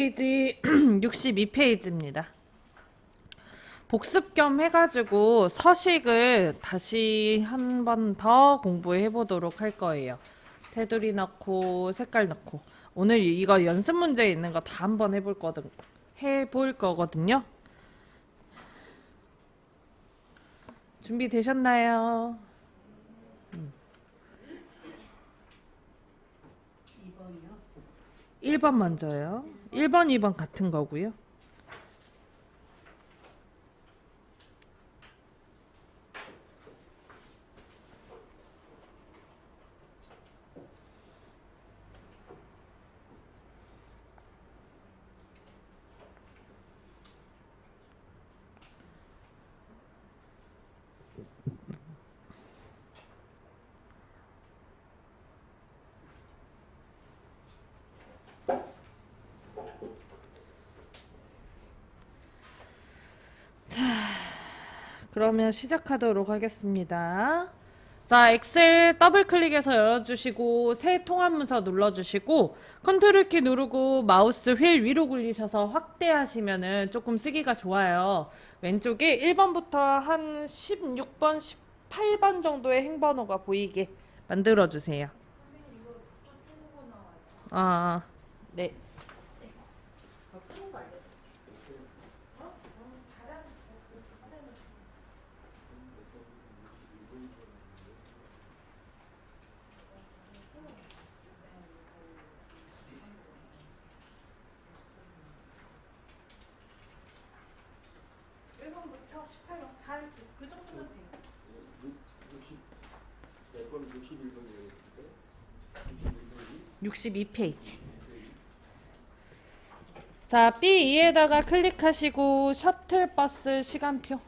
페이지 62페이지입니다. 복습 겸 해가지고 서식을 다시 한 번 더 공부해 보도록 할 거예요. 테두리 넣고 색깔 넣고 오늘 이거 연습 문제 있는 거 다 한번 해볼 거거든요. 준비되셨나요? 1번 먼저요. 1번, 2번 같은 거고요. 그러면 시작하도록 하겠습니다. 자, 엑셀 더블 클릭해서 열어주시고 새 통합 문서 눌러주시고 컨트롤 키 누르고 마우스 휠 위로 굴리셔서 확대하시면은 조금 쓰기가 좋아요. 왼쪽에 1번부터 한 16번, 18번 정도의 행번호가 보이게 만들어주세요. 네. 1번부터 18번 그 정도면 돼요. 62페이지. 자, B2에다가 클릭하시고 셔틀버스 시간표.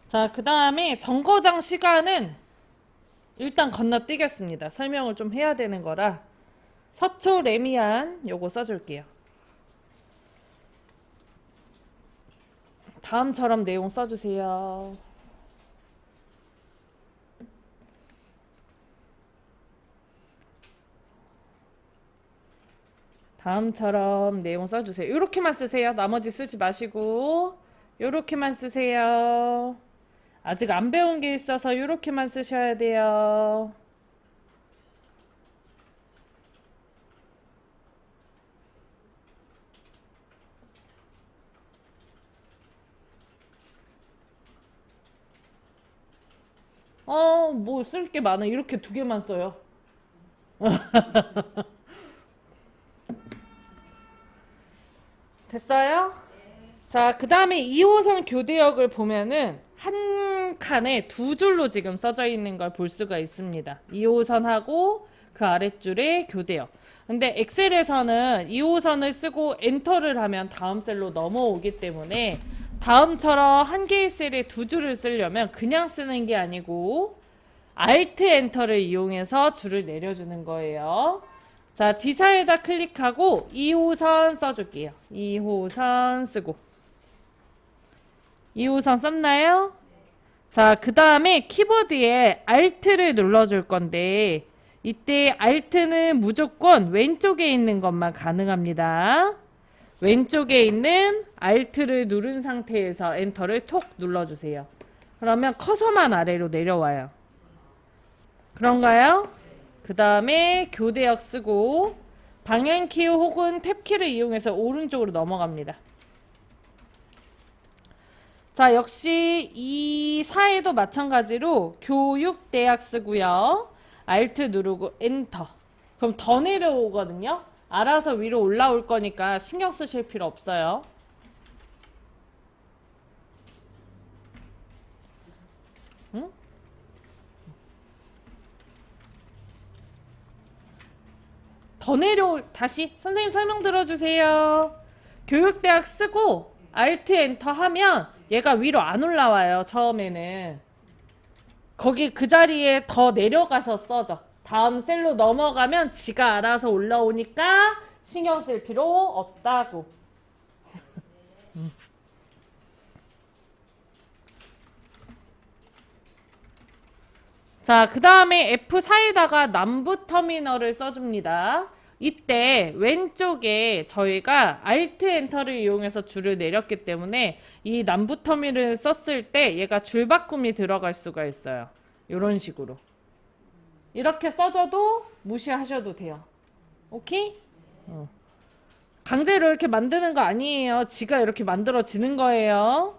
자, 그 다음에 정거장 시간은 일단 건너뛰겠습니다. 설명을 좀 해야 되는 거라 서초 레미안 요거 써줄게요. 다음처럼 내용 써주세요. 다음처럼 내용 써주세요. 이렇게만 쓰세요. 나머지 쓰지 마시고 이렇게만 쓰세요. 아직 안 배운 게 있어서 이렇게만 쓰셔야 돼요. 뭐 쓸 게 많아. 이렇게 두 개만 써요. 됐어요? 자, 그 다음에 2호선 교대역을 보면은 한 칸에 두 줄로 지금 써져 있는 걸 볼 수가 있습니다. 2호선하고 그 아랫줄에 교대역. 근데 엑셀에서는 2호선을 쓰고 엔터를 하면 다음 셀로 넘어오기 때문에 다음처럼 한 개의 셀에 두 줄을 쓰려면 그냥 쓰는 게 아니고 Alt 엔터를 이용해서 줄을 내려주는 거예요. 자, D사에다 클릭하고 2호선 써줄게요. 2호선 쓰고 2호선 썼나요? 자, 그 다음에 키보드에 Alt를 눌러줄 건데 이때 Alt는 무조건 왼쪽에 있는 것만 가능합니다. 왼쪽에 있는 Alt를 누른 상태에서 엔터를 톡 눌러주세요. 그러면 커서만 아래로 내려와요. 그런가요? 그 다음에 교대역 쓰고 방향키 혹은 탭키를 이용해서 오른쪽으로 넘어갑니다. 자, 역시 이 사에도 마찬가지로 교육대학 쓰고요. Alt 누르고 엔터. 그럼 더 내려오거든요. 알아서 위로 올라올 거니까 신경 쓰실 필요 없어요. 응? 더 다시 선생님 설명 들어주세요. 교육대학 쓰고 Alt 엔터 하면 얘가 위로 안 올라와요. 처음에는 거기 그 자리에 더 내려가서 써져. 다음 셀로 넘어가면 지가 알아서 올라오니까 신경 쓸 필요 없다고. 자, 그 다음에 F4에다가 남부 터미널을 써줍니다. 이때 왼쪽에 저희가 Alt 엔터를 이용해서 줄을 내렸기 때문에 이 남부 터미널을 썼을 때 얘가 줄 바꿈이 들어갈 수가 있어요. 이런 식으로. 이렇게 써줘도 무시하셔도 돼요. 오케이? 강제로 이렇게 만드는 거 아니에요. 지가 이렇게 만들어지는 거예요.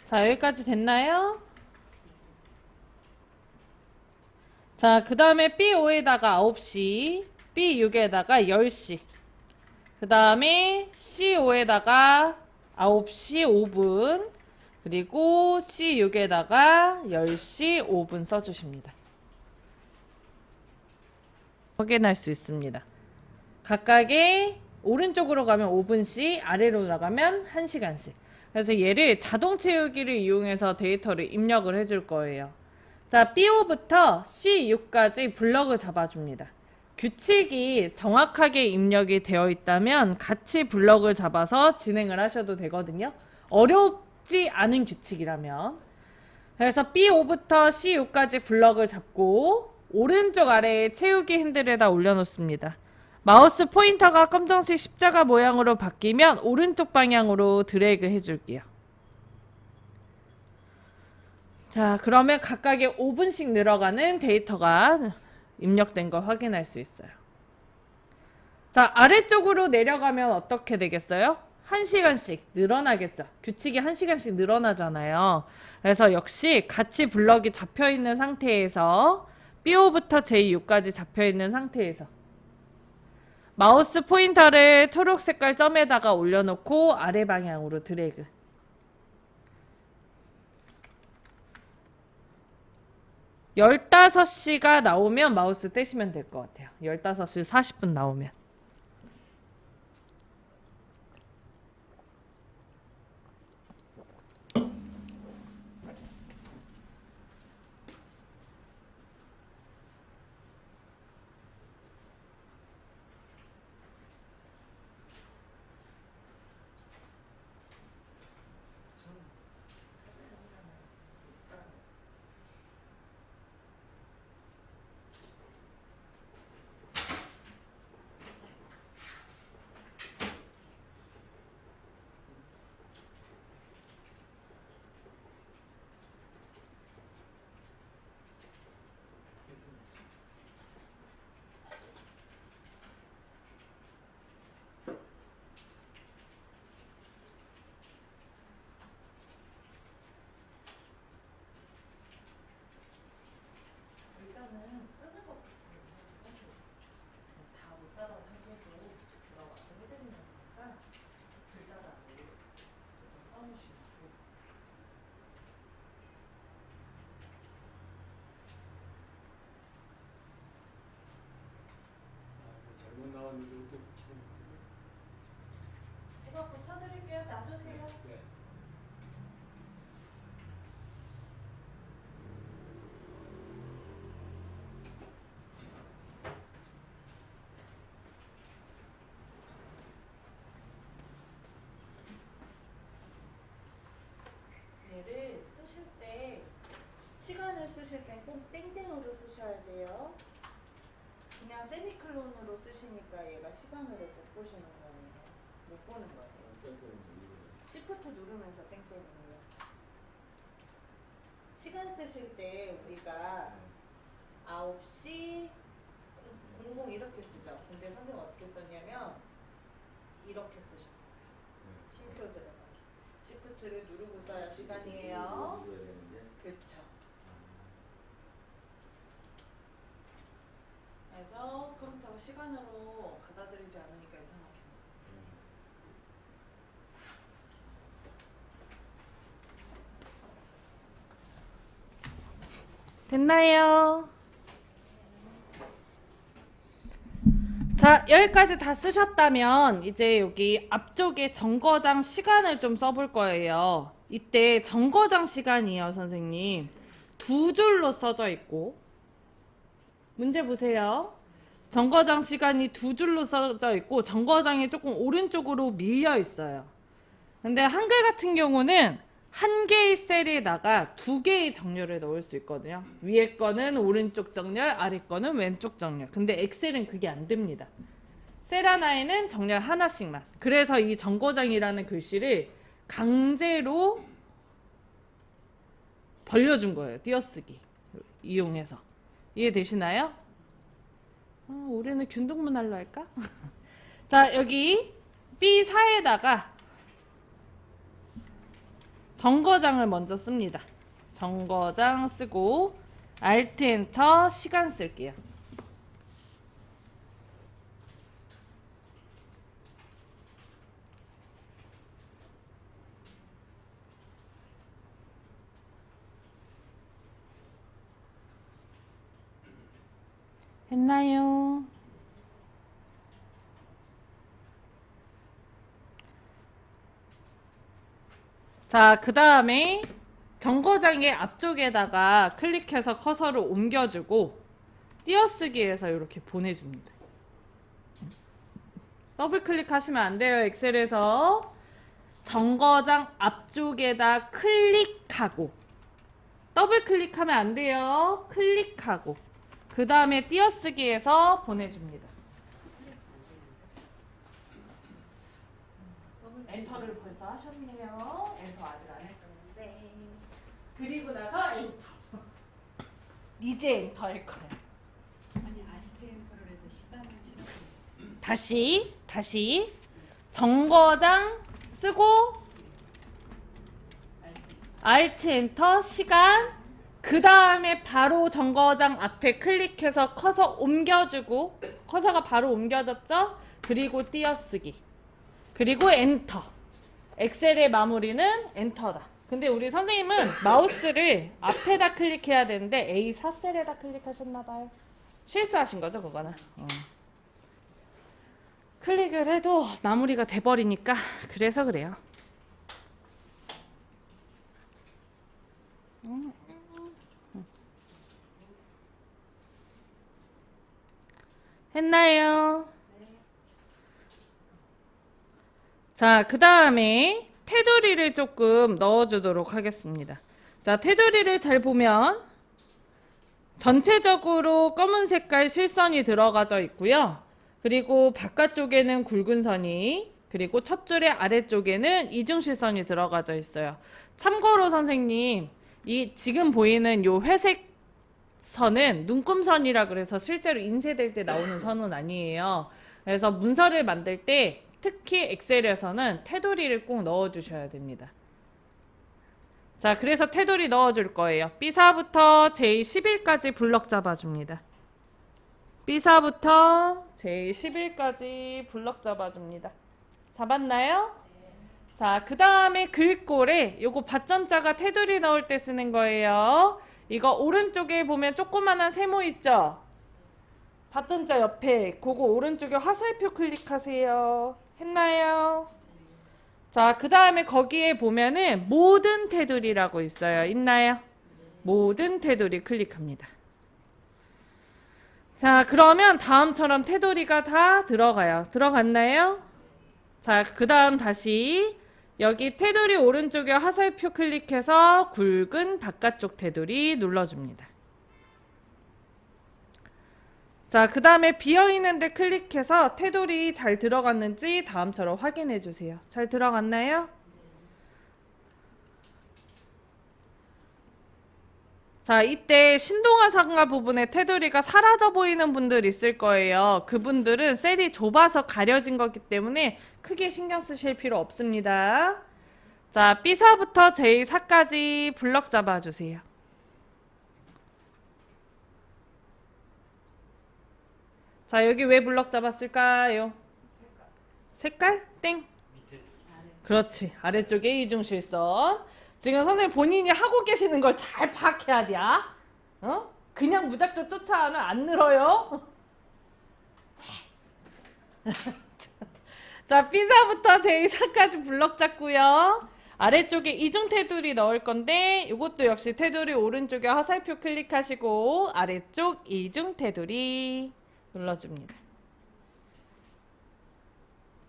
자, 여기까지 됐나요? 자, 그 다음에 B5에다가 9시, B6에다가 10시, 그 다음에 C5에다가 9시 5분, 그리고 C6에다가 10시 5분 써주십니다. 확인할 수 있습니다. 각각의 오른쪽으로 가면 5분씩, 아래로 나가면 1시간씩. 그래서 얘를 자동 채우기를 이용해서 데이터를 입력을 해줄 거예요. 자, B5부터 C6까지 블럭을 잡아줍니다. 규칙이 정확하게 입력이 되어 있다면 같이 블럭을 잡아서 진행을 하셔도 되거든요. 어렵지 않은 규칙이라면. 그래서 B5부터 C6까지 블럭을 잡고 오른쪽 아래에 채우기 핸들에다 올려놓습니다. 마우스 포인터가 검정색 십자가 모양으로 바뀌면 오른쪽 방향으로 드래그 해줄게요. 자, 그러면 각각의 5분씩 늘어가는 데이터가 입력된 걸 확인할 수 있어요. 자, 아래쪽으로 내려가면 어떻게 되겠어요? 1시간씩 늘어나겠죠. 규칙이 1시간씩 늘어나잖아요. 그래서 역시 같이 블럭이 잡혀있는 상태에서 B5부터 J6까지 잡혀있는 상태에서 마우스 포인터를 초록 색깔 점에다가 올려놓고 아래 방향으로 드래그. 15시가 나오면 마우스 떼시면 될 것 같아요. 15시 40분 나오면. 일단은 쓰는 것부터 다 못 따라서 해도 들어가서 해드리는 거니까 글자라고 좀 써놓으시고. 잘못 나왔는데 또 붙이는 제가 고쳐드릴게요. 놔두세요. 네. 얘를 쓰실 때 시간을 쓰실 땐 꼭 땡땡으로 쓰셔야 돼요. 그냥 세미클론으로 쓰시니까 얘가 시간으로 못 보시는 거예요. 못 보는 거예요. 시프트 누르면서 땡땡이에요. 시간 쓰실 때 우리가 9시 00 이렇게 쓰죠. 근데 선생님 어떻게 썼냐면 이렇게 쓰셨어요. 쉼표 들어가기. 시프트를 누르고 써야 시간이에요. 눌러야 되는데. 그렇죠. 그래서 컴퓨터가 시간으로 받아들이지 않으니까 이상하게. 됐나요? 자, 여기까지 다 쓰셨다면 이제 여기 앞쪽에 정거장 시간을 좀 써볼 거예요. 이때 정거장 시간이요, 선생님. 두 줄로 써져 있고 문제 보세요. 정거장 시간이 두 줄로 써져 있고 정거장이 조금 오른쪽으로 밀려 있어요. 근데 한글 같은 경우는 한 개의 셀에다가 두 개의 정렬을 넣을 수 있거든요. 위에 거는 오른쪽 정렬, 아래 거는 왼쪽 정렬. 근데 엑셀은 그게 안 됩니다. 셀 하나에는 정렬 하나씩만. 그래서 이 정거장이라는 글씨를 강제로 벌려준 거예요. 띄어쓰기 이용해서. 이해되시나요? 우리는 균등문할로 할까? 자, 여기 B4에다가 정거장을 먼저 씁니다. 정거장 쓰고 Alt 엔터 시간 쓸게요. 했나요? 자, 그 다음에 정거장의 앞쪽에다가 클릭해서 커서를 옮겨주고 띄어쓰기에서 이렇게 보내줍니다. 더블 클릭하시면 안 돼요. 엑셀에서 정거장 앞쪽에다 클릭하고 더블 클릭하면 안 돼요. 클릭하고 그 다음에 띄어쓰기에서 보내줍니다. 엔터를 벌써 하셨네요. 엔터 아직 안 했었는데. 그리고 나서 엔터. 이제 엔터 할 거예요. 아니 알트 엔터를 해서 시간을 치라고. 다시 정거장 쓰고 Alt 엔터 시간. 그 다음에 바로 정거장 앞에 클릭해서 커서 옮겨주고 커서가 바로 옮겨졌죠? 그리고 띄어쓰기. 그리고 엔터. 엑셀의 마무리는 엔터다. 근데 우리 선생님은 마우스를 앞에다 클릭해야 되는데 A4셀에다 클릭하셨나봐요. 실수하신 거죠, 그거는. 클릭을 해도 마무리가 돼버리니까 그래서 그래요. 했나요? 자, 그 다음에 테두리를 조금 넣어주도록 하겠습니다. 자, 테두리를 잘 보면 전체적으로 검은 색깔 실선이 들어가져 있고요. 그리고 바깥쪽에는 굵은 선이, 그리고 첫 줄의 아래쪽에는 이중실선이 들어가져 있어요. 참고로 선생님, 이 지금 보이는 요 회색 선은 눈금선이라 그래서 실제로 인쇄될 때 나오는 선은 아니에요. 그래서 문서를 만들 때 특히 엑셀에서는 테두리를 꼭 넣어주셔야 됩니다. 자, 그래서 테두리 넣어줄 거예요. B4부터 J11까지 블럭 잡아줍니다. B4부터 J11까지 블럭 잡아줍니다. 잡았나요? 자, 그 다음에 글꼴에 요거 밭전자가 테두리 넣을 때 쓰는 거예요. 이거 오른쪽에 보면 조그만한 세모 있죠? 밭전자 옆에 그거 오른쪽에 화살표 클릭하세요. 했나요? 자, 그 다음에 거기에 보면은 모든 테두리라고 있어요. 있나요? 모든 테두리 클릭합니다. 자, 그러면 다음처럼 테두리가 다 들어가요. 들어갔나요? 자, 그 다음 다시 여기 테두리 오른쪽에 화살표 클릭해서 굵은 바깥쪽 테두리 눌러줍니다. 자, 그 다음에 비어있는데 클릭해서 테두리 잘 들어갔는지 다음처럼 확인해 주세요. 잘 들어갔나요? 자, 이때 신동화 상가 부분에 테두리가 사라져 보이는 분들 있을 거예요. 그분들은 셀이 좁아서 가려진 거기 때문에 크게 신경 쓰실 필요 없습니다. 자, B사부터 J4까지 블럭 잡아주세요. 자, 여기 왜 블럭 잡았을까요? 색깔? 땡. 그렇지. 아래쪽에 이중실선. 지금 선생님 본인이 하고 계시는 걸 잘 파악해야 돼. 어? 그냥 무작정 쫓아가면 안 늘어요. 자, B사부터 J4까지 블럭 잡고요. 아래쪽에 이중 테두리 넣을 건데 이것도 역시 테두리 오른쪽에 화살표 클릭하시고 아래쪽 이중 테두리 눌러줍니다.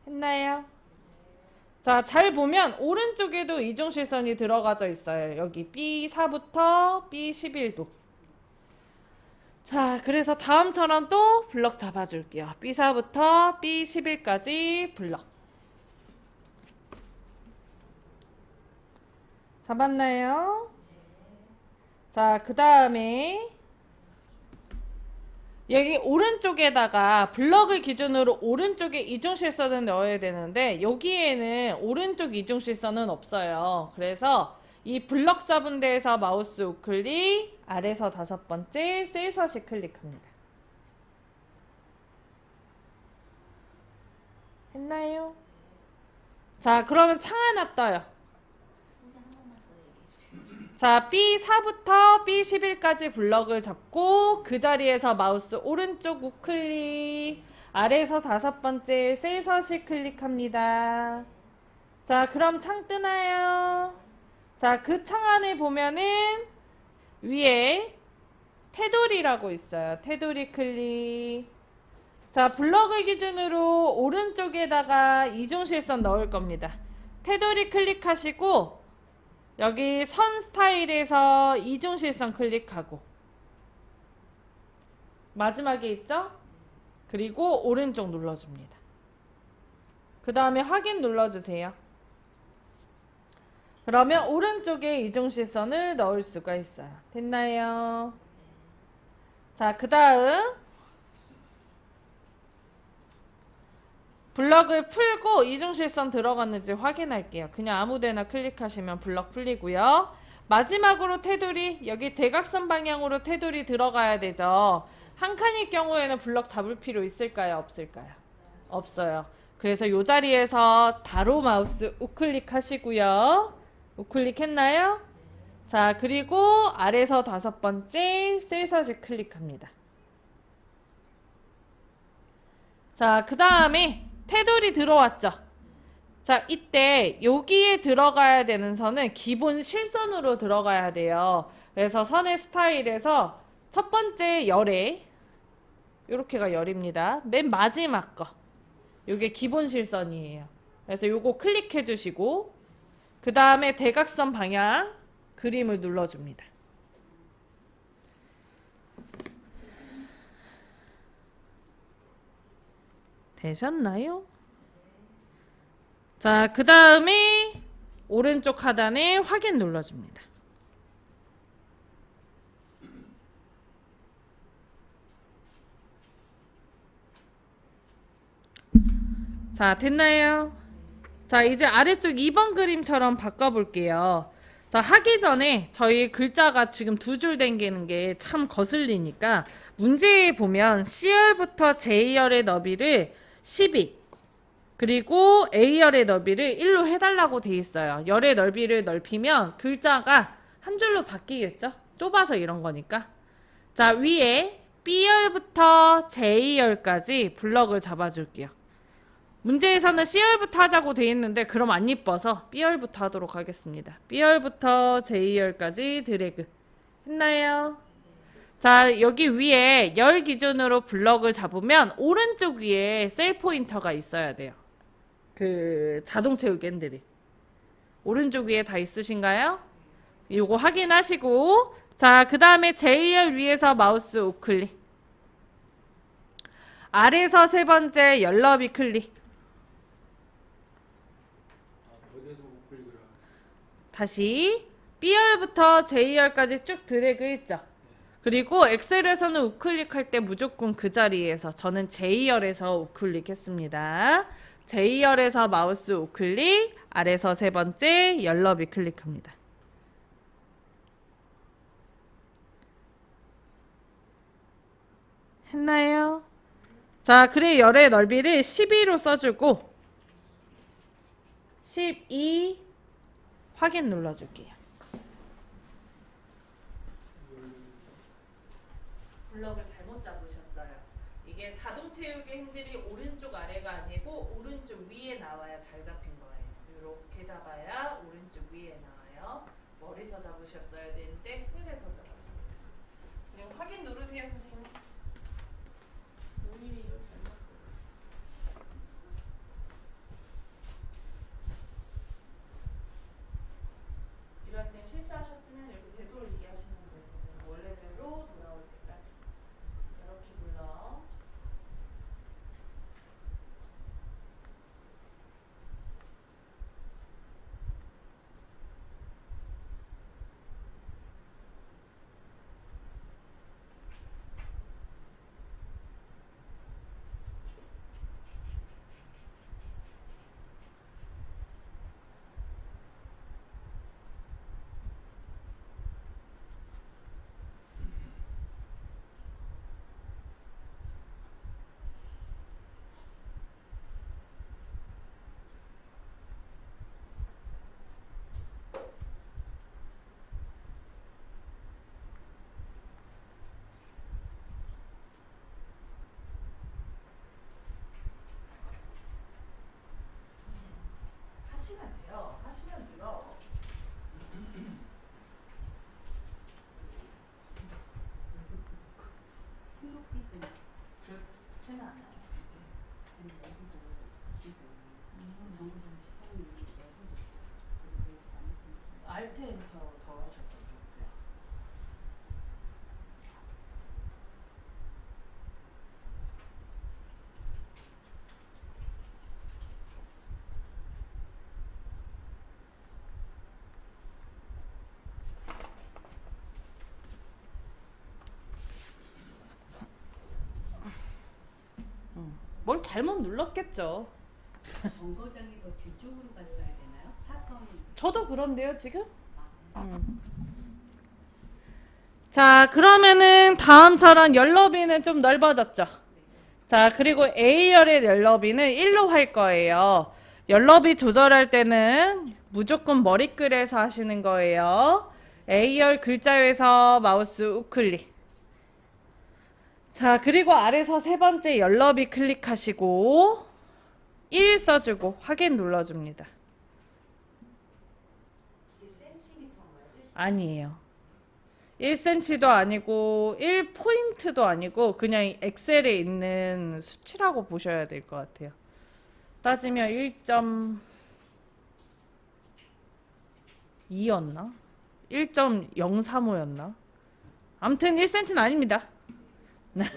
했나요? 자, 잘 보면 오른쪽에도 이중실선이 들어가져 있어요. 여기 B4부터 B11도. 자, 그래서 다음처럼 또 블럭 잡아줄게요. B4부터 B11까지 블럭. 잡았나요? 자, 그 다음에 여기 오른쪽에다가 블럭을 기준으로 오른쪽에 이중실선을 넣어야 되는데 여기에는 오른쪽 이중실선은 없어요. 그래서 이 블럭 잡은 데에서 마우스 우클릭, 아래서 5번째 셀 서식 클릭합니다. 했나요? 자, 그러면 창 하나 떠요. 자, B4부터 B11까지 블럭을 잡고 그 자리에서 마우스 오른쪽 우클릭, 아래에서 5번째 셀 서식 클릭합니다. 자, 그럼 창 뜨나요? 자, 그 창 안에 보면은 위에 테두리라고 있어요. 테두리 클릭. 자, 블럭을 기준으로 오른쪽에다가 이중실선 넣을 겁니다. 테두리 클릭하시고 여기 선 스타일에서 이중실선 클릭하고 마지막에 있죠? 그리고 오른쪽 눌러줍니다. 그 다음에 확인 눌러주세요. 그러면 오른쪽에 이중실선을 넣을 수가 있어요. 됐나요? 자, 그 다음 블럭을 풀고 이중실선 들어갔는지 확인할게요. 그냥 아무데나 클릭하시면 블럭 풀리고요. 마지막으로 테두리, 여기 대각선 방향으로 테두리 들어가야 되죠. 한 칸일 경우에는 블럭 잡을 필요 있을까요? 없을까요? 없어요. 그래서 이 자리에서 바로 마우스 우클릭 하시고요. 우클릭 했나요? 자, 그리고 아래서 5번째 셀 서식 클릭합니다. 자, 그 다음에 테두리 들어왔죠? 자, 이때 여기에 들어가야 되는 선은 기본 실선으로 들어가야 돼요. 그래서 선의 스타일에서 첫 번째 열에 요렇게가 열입니다. 맨 마지막 거 요게 기본 실선이에요. 그래서 요거 클릭해 주시고 그 다음에 대각선 방향 그림을 눌러줍니다. 되셨나요? 자, 그 다음에 오른쪽 하단에 확인 눌러줍니다. 자, 됐나요? 자, 이제 아래쪽 2번 그림처럼 바꿔볼게요. 자, 하기 전에 저희 글자가 지금 두 줄 댕기는 게 참 거슬리니까 문제에 보면 C열부터 J열의 너비를 12 그리고 A열의 너비를 1로 해달라고 돼 있어요. 열의 넓이를 넓히면 글자가 한 줄로 바뀌겠죠? 좁아서 이런 거니까. 자, 위에 B열부터 J열까지 블럭을 잡아줄게요. 문제에서는 C열부터 하자고 돼 있는데 그럼 안 이뻐서 B열부터 하도록 하겠습니다. B열부터 J열까지 드래그. 했나요? 자, 여기 위에 열 기준으로 블럭을 잡으면 오른쪽 위에 셀 포인터가 있어야 돼요. 그 자동 채우기 핸들이. 오른쪽 위에 다 있으신가요? 요거 확인하시고 자, 그 다음에 J열 위에서 마우스 우클릭. 아래서 세 번째 열 너비 클릭. 어디에서 못 끌거라. 다시 B열부터 J열까지 쭉 드래그 했죠. 그리고 엑셀에서는 우클릭할 때 무조건 그 자리에서 저는 J열에서 우클릭했습니다. J열에서 마우스 우클릭, 아래서 세 번째 열너비 클릭합니다. 했나요? 자, 그래 열의 넓이를 12로 써주고 12 확인 눌러줄게요. 블럭을 잘못 잡으셨어요. 이게 자동 채우기 핸들이 오른쪽 아래가 아니고 오른쪽 위에 나와야 잘 잡힌 거예요. 이렇게 잡아야 오른쪽 위에 나와요. 머리서 잡으셨어야 되는데 셀에서 잡았습니다. 그리고 확인 누르세요, 선생님. 오히려 이거 잘못. 이럴 때 실수하셨으면 이렇게 되돌리기 하시면 돼요. 원래대로 돌아올 때까지 이렇게 불러. 하시면 돼요. 하시면 늘어. 행복비는 그렇지는 않아요. 정부장 시간이 알트 엔터 더 하셔서 좋고요. 뭘 잘못 눌렀겠죠. 정거장이 더 뒤쪽으로 갔어야 되나요? 사선. 저도 그런데요, 지금? 자, 그러면은 다음처럼 열너비는 좀 넓어졌죠. 자, 그리고 A열의 열너비는 1로 할 거예요. 열너비 조절할 때는 무조건 머리글에서 하시는 거예요. A열 글자에서 마우스 우클릭. 자, 그리고 아래서 세 번째 열너비 클릭하시고 1 써주고 확인 눌러줍니다. 아니에요. 1cm도 아니고 1포인트도 아니고 그냥 엑셀에 있는 수치라고 보셔야 될 것 같아요. 따지면 1.2였나? 1.035였나? 아무튼 1cm는 아닙니다. 숫자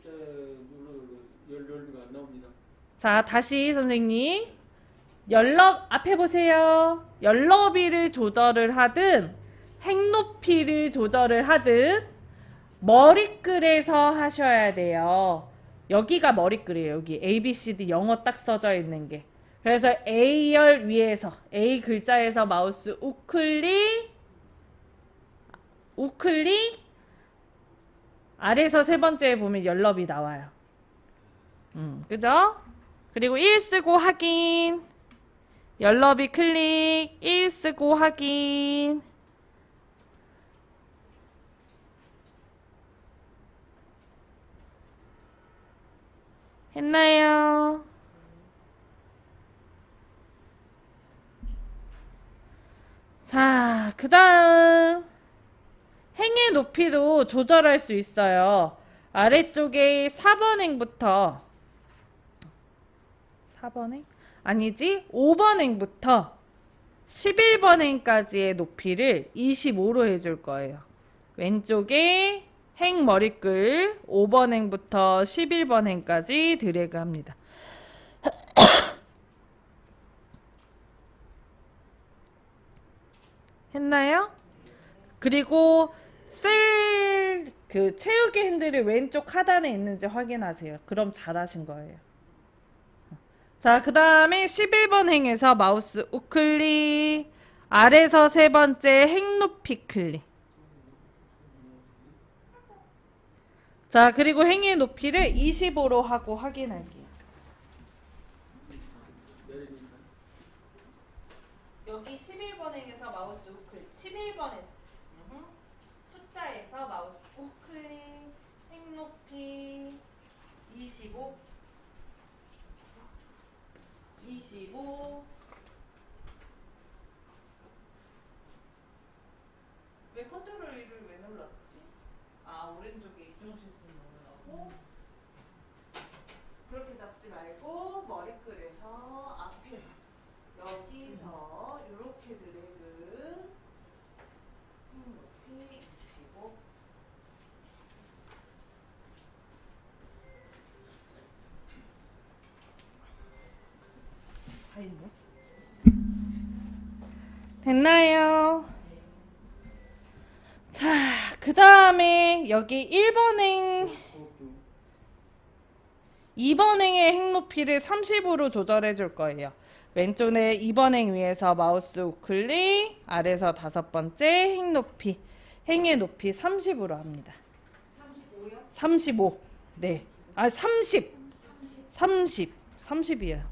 눌러도 열비가 안 나옵니다. 자, 다시 선생님. 앞에 보세요. 열너비를 조절을 하든 행높이를 조절을 하든 머리글에서 하셔야 돼요. 여기가 머리글이에요. 여기 ABCD 영어 딱 써져 있는 게. 그래서 A열 위에서 A 글자에서 마우스 우클릭 아래에서 세 번째에 보면 열너비 나와요. 그죠? 그리고 1 쓰고 확인. 열너비 클릭. 1 쓰고 확인. 했나요? 자, 그 다음 행의 높이도 조절할 수 있어요. 아래쪽에 4번행부터 4번행? 아니지, 5번행부터 11번행까지의 높이를 25로 해줄 거예요. 왼쪽에 행 머리글 5번행부터 11번행까지 드래그 합니다. 했나요? 그리고 쓸 그 채우기 핸들이 왼쪽 하단에 있는지 확인하세요. 그럼 잘하신 거예요. 자, 그 다음에 11번 행에서 마우스 우클릭, 아래서 세 번째 행 높이 클릭. 자, 그리고 행의 높이를 25로 하고 확인할게요. 내리니까. 여기 11번 행에서 마우스 우클릭, 11번에서 숫자에서 마우스 우클릭, 행 높이 25, 25. 왜 컨트롤 1을 왜 눌렀지? 아, 오른쪽에 이중 실수 누르라고. 그렇게 잡지 말고 머리끈에서 앞에서 여기서 이렇게 드래그. 높이 25. 다 있네. 됐나요? 자, 그 다음에 여기 1번행, 그것도 2번행의 행 높이를 30으로 조절해 줄 거예요. 왼쪽에 2번행 위에서 마우스 우클릭, 아래서 다섯 번째 행 높이, 행의 높이 30으로 합니다. 35요? 35. 네. 아, 30. 30이에요.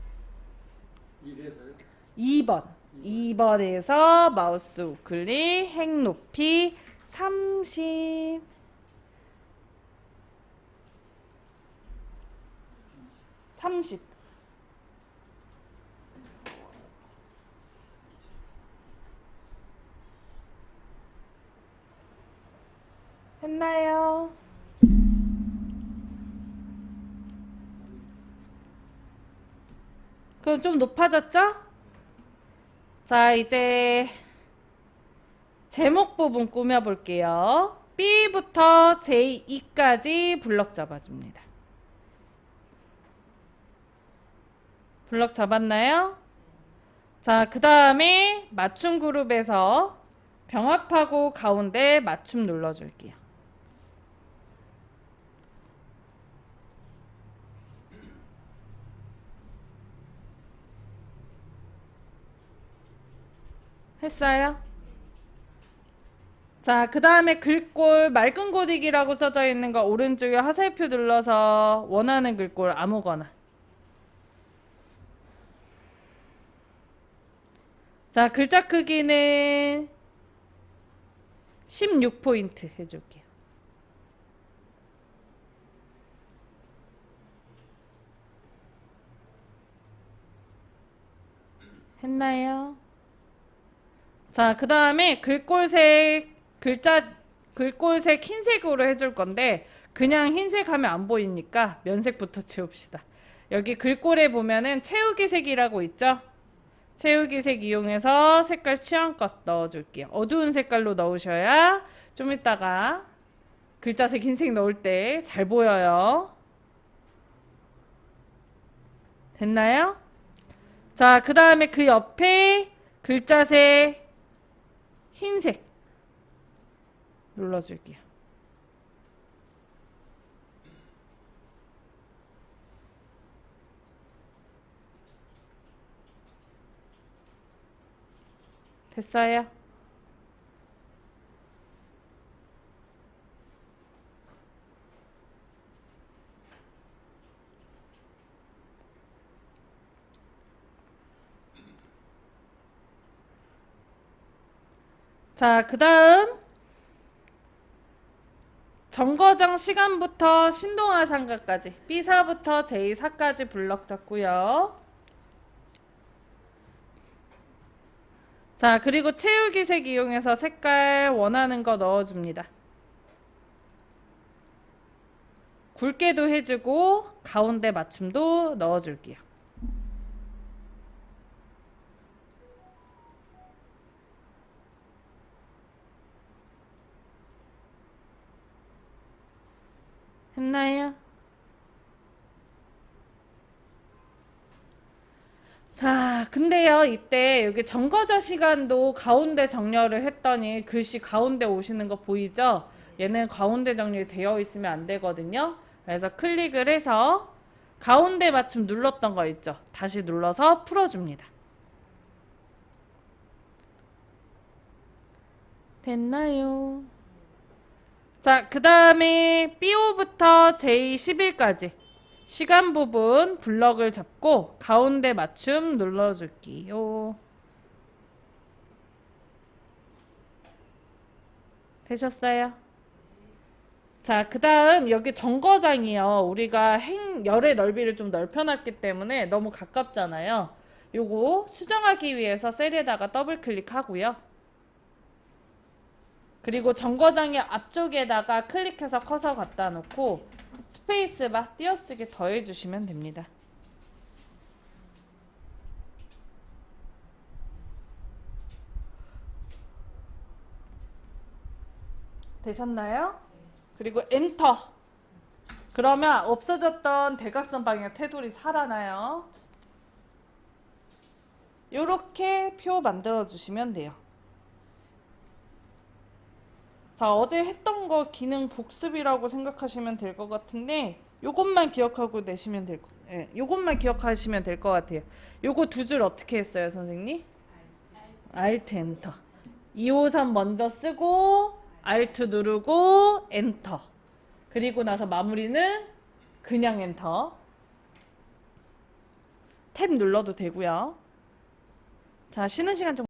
이래서요. 2번. 2번에서 마우스 우클릭, 행 높이 30. 했나요? 그럼 좀 높아졌죠? 자, 이제 제목 부분 꾸며볼게요. B부터 J2까지 블럭 잡아줍니다. 블럭 잡았나요? 자, 그 다음에 맞춤 그룹에서 병합하고 가운데 맞춤 눌러줄게요. 했어요? 자, 그 다음에 글꼴 맑은 고딕이라고 써져 있는 거 오른쪽에 화살표 눌러서 원하는 글꼴 아무거나. 자, 글자 크기는 16포인트 해줄게요. 했나요? 자, 그 다음에 글꼴색 흰색으로 해줄 건데 그냥 흰색 하면 안 보이니까 면색부터 채웁시다. 여기 글꼴에 보면은 채우기 색이라고 있죠? 채우기 색 이용해서 색깔 취향껏 넣어줄게요. 어두운 색깔로 넣으셔야 좀 이따가 글자색 흰색 넣을 때 잘 보여요. 됐나요? 자, 그 다음에 그 옆에 글자색 흰색 눌러줄게요. 됐어요? 자, 그 다음 정거장 시간부터 신동아상가까지 B4부터 J4까지 블럭 잡고요. 자, 그리고 채우기 색 이용해서 색깔 원하는 거 넣어줍니다. 굵게도 해주고 가운데 맞춤도 넣어줄게요. 했나요? 자, 근데요, 이때 여기 정거자 시간도 가운데 정렬을 했더니 글씨 가운데 오시는 거 보이죠? 얘는 가운데 정렬이 되어 있으면 안 되거든요. 그래서 클릭을 해서 가운데 맞춤 눌렀던 거 있죠? 다시 눌러서 풀어줍니다. 됐나요? 자, 그 다음에 B5부터 J11까지 시간 부분 블럭을 잡고 가운데 맞춤 눌러줄게요. 되셨어요? 자, 그 다음 여기 정거장이요. 우리가 열의 넓이를 좀 넓혀놨기 때문에 너무 가깝잖아요. 요거 수정하기 위해서 셀에다가 더블 클릭하고요. 그리고 정거장의 앞쪽에다가 클릭해서 커서 갖다 놓고 스페이스바 띄어쓰기 더해주시면 됩니다. 되셨나요? 그리고 엔터. 그러면 없어졌던 대각선 방향 테두리 살아나요. 요렇게 표 만들어 주시면 돼요. 자, 어제 했던 거 기능 복습이라고 생각하시면 될 것 같은데 요것만 기억하고 내시면 될 거. 예, 요것만 기억하시면 될 것 같아요. 요거 두 줄 어떻게 했어요, 선생님? Alt 엔터. 2호선 먼저 쓰고 Alt 누르고 엔터. 그리고 나서 마무리는 그냥 엔터. 탭 눌러도 되고요. 자, 쉬는 시간 좀